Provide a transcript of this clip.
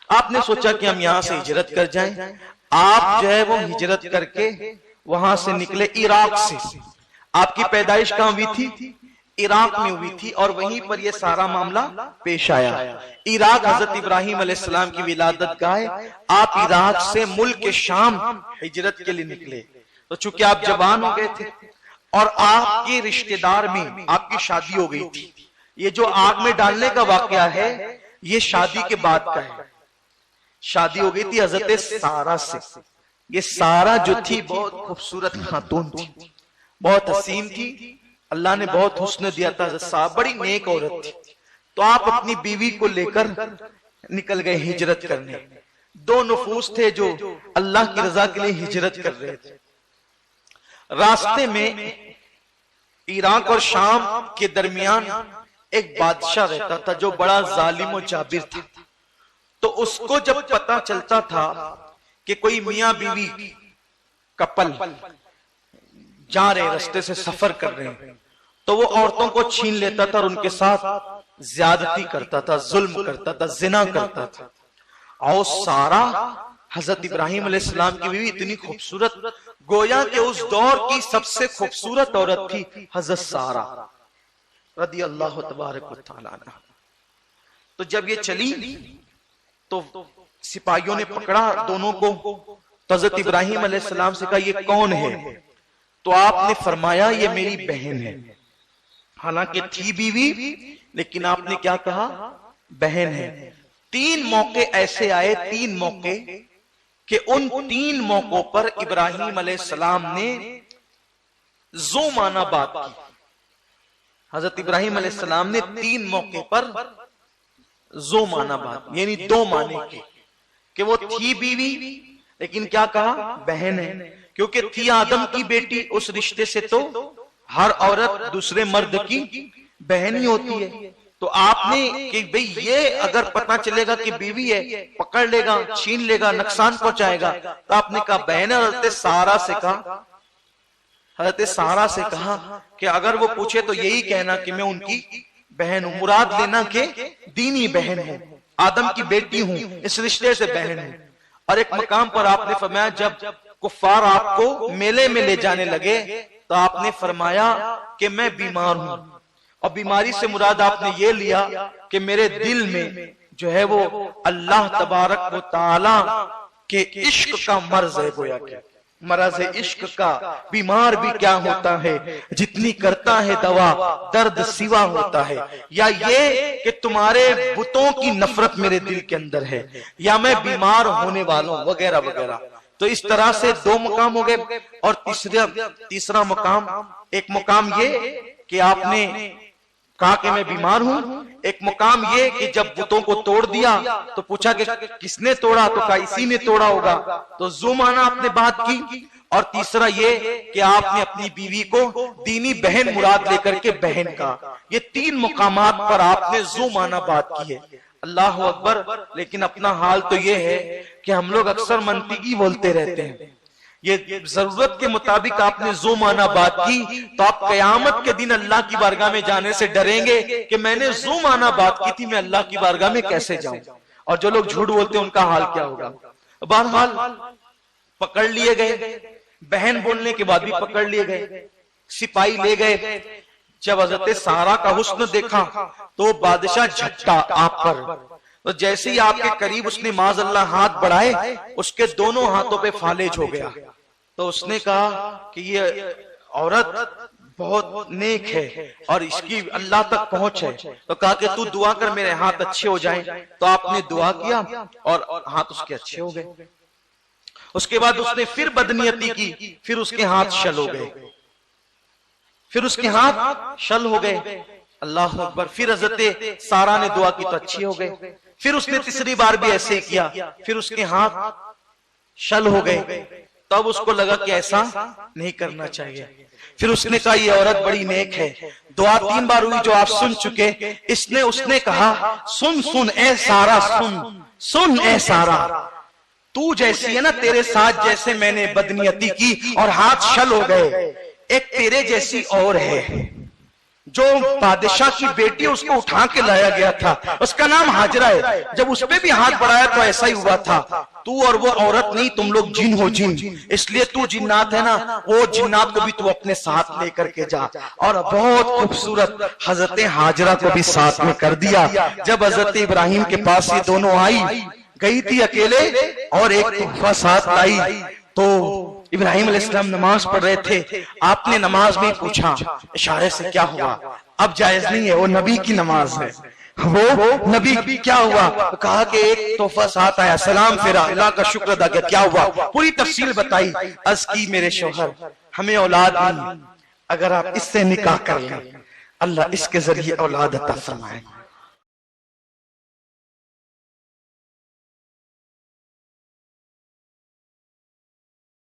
آپ نے سوچا کہ ہم یہاں سے ہجرت کر جائیں. آپ جو ہے وہ ہجرت کر کے وہاں سے نکلے عراق سے. آپ کی پیدائش کہاں ہوئی تھی؟ عراق میں ہوئی تھی، اور وہیں پر یہ سارا معاملہ پیش آیا. عراق حضرت ابراہیم علیہ السلام کی ولادت گاہ ہے. آپ عراق سے ملک شام ہجرت کے لیے نکلے. تو چونکہ آپ جوان ہو گئے تھے اور آپ کے رشتہ دار میں آپ کی شادی ہو گئی تھی. یہ جو آگ میں ڈالنے کا واقعہ ہے یہ شادی کے بعد کا ہے. شادی ہو گئی تھی حضرت سارہ سے. یہ سارہ جو تھی بہت خوبصورت خاتون تھی، بہت حسین تھی. اللہ نے بہت حسن دیا تھا. حضرت سارہ بڑی نیک عورت تھی. تو آپ اپنی بیوی کو لے کر نکل گئے ہجرت کرنے. دو نفوس تھے جو اللہ کی رضا کے لیے ہجرت کر رہے تھے. راستے میں عراق اور شام کے درمیان ایک بادشاہ رہتا تھا جو بڑا ظالم و جابر تھا. تو اس کو جب پتا چلتا تھا کہ کوئی میاں بیوی کپل جا رہے راستے سے سفر کر رہے ہیں تو وہ عورتوں کو چھین لیتا تھا اور ان کے ساتھ زیادتی کرتا تھا، ظلم کرتا تھا، زنا کرتا تھا. اور سارا حضرت ابراہیم علیہ السلام کی بیوی اتنی خوبصورت، گویا کہ اس دور کی سب سے خوبصورت عورت تھی حضرت سارہ رضی اللہ تبارک و تعالی عنہ. تو جب یہ چلی تو سپاہیوں نے پکڑا دونوں کو. تو حضرت ابراہیم علیہ السلام سے کہا یہ کون ہے؟ تو آپ نے فرمایا یہ میری بہن ہے. حالانکہ تھی بیوی لیکن آپ نے کیا کہا؟ بہن ہے. 3 موقع ایسے آئے، 3 موقع کہ ان 3 موقعوں پر ابراہیم علیہ السلام نے زو معنی بات کی. حضرت ابراہیم علیہ السلام نے 3 موقع پر زو معنی بات، یعنی 2 معنی کی کہ وہ تھی بیوی لیکن کیا کہا؟ بہن ہے. کیونکہ تھی آدم کی بیٹی، اس رشتے سے تو ہر عورت دوسرے مرد کی بہن ہی ہوتی ہے. تو آپ نے کہ بھئی یہ اگر پتہ چلے گا کہ بیوی ہے پکڑ لے گا، چھین لے گا، نقصان پہنچائے گا. تو آپ نے کہا بہن ہے. حضرت سارہ سے کہا کہ اگر وہ پوچھے تو یہی کہنا کہ میں ان کی بہن ہوں. مراد لینا کہ دینی بہن ہوں، آدم کی بیٹی ہوں، اس رشتے سے بہن ہوں. اور ایک مقام پر آپ نے فرمایا جب کفار آپ کو میلے میں لے جانے لگے تو آپ نے فرمایا کہ میں بیمار ہوں. اور بیماری سے مراد آپ نے یہ لیا کہ میرے دل میں جو ہے وہ اللہ تبارک و تعالی کے عشق کا مرض ہے. گویا کہ مرض عشق کا بیمار بھی کیا ہوتا ہے، جتنی کرتا ہے دوا درد سوا ہوتا ہے. یا یہ کہ تمہارے بتوں کی نفرت میرے دل کے اندر ہے، یا میں بیمار ہونے والوں وغیرہ وغیرہ. تو اس طرح سے 2 مقام ہو گئے. اور تیسرا مقام، ایک مقام یہ کہ آپ نے کہا کہ میں بیمار ہوں. ایک مقام یہ کہ جب بتوں کو توڑ دیا تو پوچھا کہ کس نے توڑا؟ تو کہا اسی نے توڑا ہوگا. تو زمانہ آپ نے بات کی. اور تیسرا یہ کہ آپ نے اپنی بیوی کو دینی بہن مراد لے کر کے بہن کہا. یہ 3 مقامات پر آپ نے زمانہ بات کی ہے. اللہ اکبر. لیکن اپنا حال تو یہ ہے کہ ہم لوگ اکثر منطقی بولتے رہتے ہیں. یہ ضرورت کے مطابق آپ نے زو معنی بات کی تو آپ قیامت کے دن اللہ کی بارگاہ میں جانے سے ڈریں گے کہ میں نے زو معنی بات کی تھی، میں اللہ کی بارگاہ میں کیسے جاؤں. اور جو لوگ جھوٹ بولتے ہیں ان کا حال کیا ہوگا. بہرحال پکڑ لیے گئے، بہن بولنے کے بعد بھی پکڑ لیے گئے، سپاہی لے گئے. جب حضرت سارہ کا حسن دیکھا تو بادشاہ جھٹا آپ پر. تو جیسے ہی آپ کے قریب اس نے معاذ اللہ ہاتھ بڑھائے اس کے دونوں ہاتھوں پہ فالج ہو گیا. تو اس نے کہا کہ یہ عورت بہت نیک ہے اور اس کی اللہ تک پہنچ ہے. تو کہا کہ تو دعا کر میرے ہاتھ اچھے ہو جائیں. تو آپ نے دعا کیا اور ہاتھ اس کے اچھے ہو گئے. اس کے بعد اس نے پھر بدنیتی کی، پھر اس کے ہاتھ شل ہو گئے، پھر اس کے ہاتھ شل ہو گئے. اللہ اکبر. پھر حضرت سارہ نے دعا کی تو اچھی ہو گئے. پھر اس نے تیسری بار بھی ایسے ہی کیا، پھر اس کے ہاتھ شل ہو گئے. تب اس کو لگا کہ ایسا نہیں کرنا چاہیے. پھر اس نے کہا یہ عورت بڑی نیک ہے. دعا 3 بار ہوئی جو آپ سن چکے. اس نے کہا سن سن اے سارہ، سن اے سارہ، تو جیسی ہے نا تیرے ساتھ جیسے میں نے بدنیتی کی اور ہاتھ شل ہو گئے، ایک تیرے جیسی اور ہے. جو بادشاہ کی بیٹی اس کو اٹھا کے لایا گیا تھا، اس کا نام ہاجرہ ہے، جب اس پہ بھی ہاتھ بڑھایا تو ایسا ہی ہوا تھا، تو اور وہ عورت نہیں، تم لوگ جن ہو جن، اس لیے تو جنات ہے نا، وہ جنات کو بھی تو اپنے ساتھ لے کر کے جا۔ اور بہت خوبصورت حضرت ہاجرہ کو بھی ساتھ میں کر دیا۔ جب حضرت ابراہیم کے پاس یہ دونوں آئی، گئی تھی اکیلے اور ایک تحفہ ساتھ لائی، تو ابراہیم علیہ السلام نماز پڑھ رہے تھے، آپ نے نماز میں پوچھا اشارے سے کیا ہوا؟ اب جائز نہیں ہے، وہ نبی کی نماز ہے، وہ نبی کیا ہوا؟ کہا کہ ایک تحفہ ساتھ آیا، سلام پھرا، اللہ کا شکر ادا کیا، کیا ہوا؟ پوری تفصیل بتائی، عرض کی میرے شوہر ہمیں اولاد نہیں، اگر آپ اس سے نکاح کر لیں اللہ اس کے ذریعے اولاد عطا فرمائے۔